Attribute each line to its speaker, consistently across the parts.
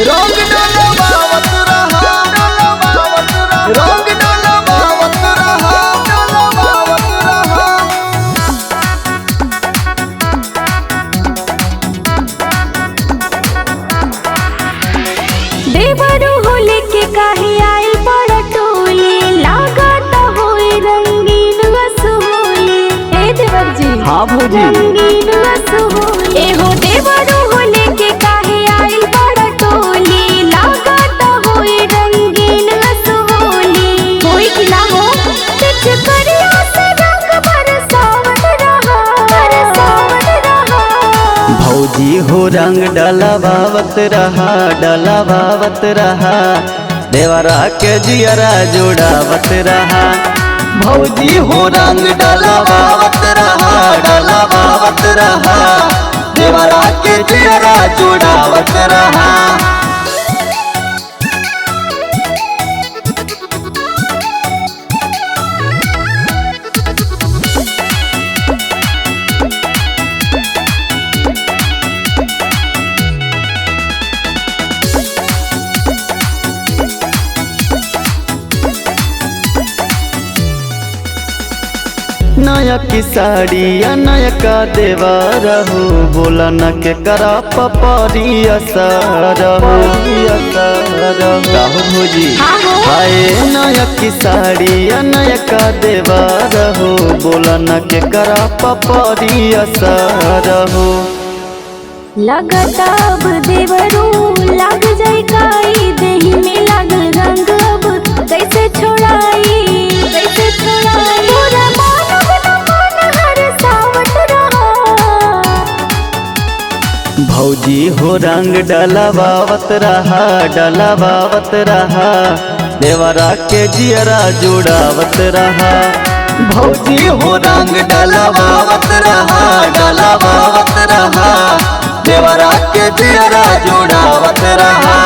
Speaker 1: रंग डलवावत रहा, रंग डलवावत रहा, डलवावत रहा।
Speaker 2: देवरू होले के काहे आइल बड़ टोली, लागत होई रंगीन रसोली। ए देवर जी,
Speaker 1: हाँ भौजी,
Speaker 2: रंगीन रसोली। ए हो देवरू होले के काहे आइल बड़ टोली, लागत होई रंगीन रसोली। होई कि ना हो कुछ करिया से रंग बरसावत रहा, बरसावत रहा।
Speaker 1: भौजी हो रंग डलवावत रहा, डलवावत रहा। देवरा के जियरा जोड़ावत रहा। भौजी हो रंग डलवावत रहा, डलवावत रहा। देवरा के जियरा जोड़ावत रहा। नया की साड़ी या नया का देवर हो, बोला न के करा पपरी असर हो, भौजी। हाय नया की साड़ी या नया का देवर हो, बोला न के करा पपरी असर हो।
Speaker 2: लगता अब देवरू लग जाए काई, देही में लग रंग अब कैसे छोड़ाई, कैसे छोड़ाई। पूरा मानव न मन हर सावत रहा।
Speaker 1: भौजी हो रंग डलवावत रहा, डलवावत रहा। देवरा के जियरा जोड़ावत रहा। भौजी हो रंग डलवावत रहा, डलवावत रहा। देवरा के जियरा जोड़ावत रहा।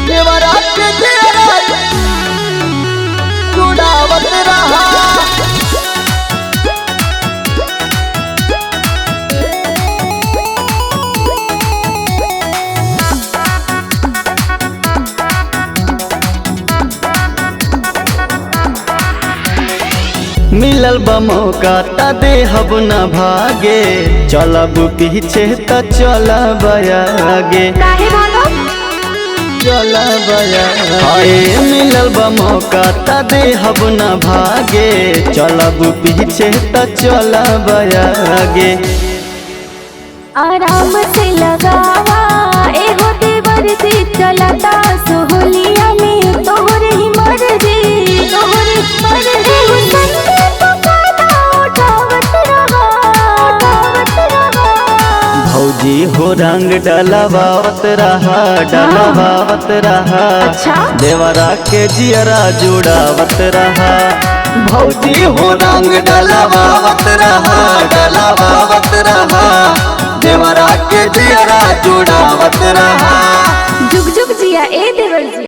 Speaker 1: देवरा के जियरा जोड़ावत रहा। मिलल बा मौका त देहब न भागे, चलब पीछे त चलब आगे,
Speaker 2: काहे भागो
Speaker 1: चलब आगे। हाय मिलल बा मौका त देहब न भागे, चलब पीछे त चलब आगे।
Speaker 2: आराम से लगावा ए हो देवर जी, चलता सोहलिया में तोहरे ही मर्जी, तोहरे मर्जी। संदीप गाना उठावत रहा, उठावत रहा।
Speaker 1: भौजी हो रंग डलवावत रहा, डलवावत रहा।
Speaker 2: अच्छा?
Speaker 1: देवरा के जियरा जोड़ावत रहा। भौजी हो रंग डलवावत रहा, डलवावत रहा। देवरा के जियरा जोड़ावत रहा।
Speaker 2: जुग जुग जिया ए देवर जी।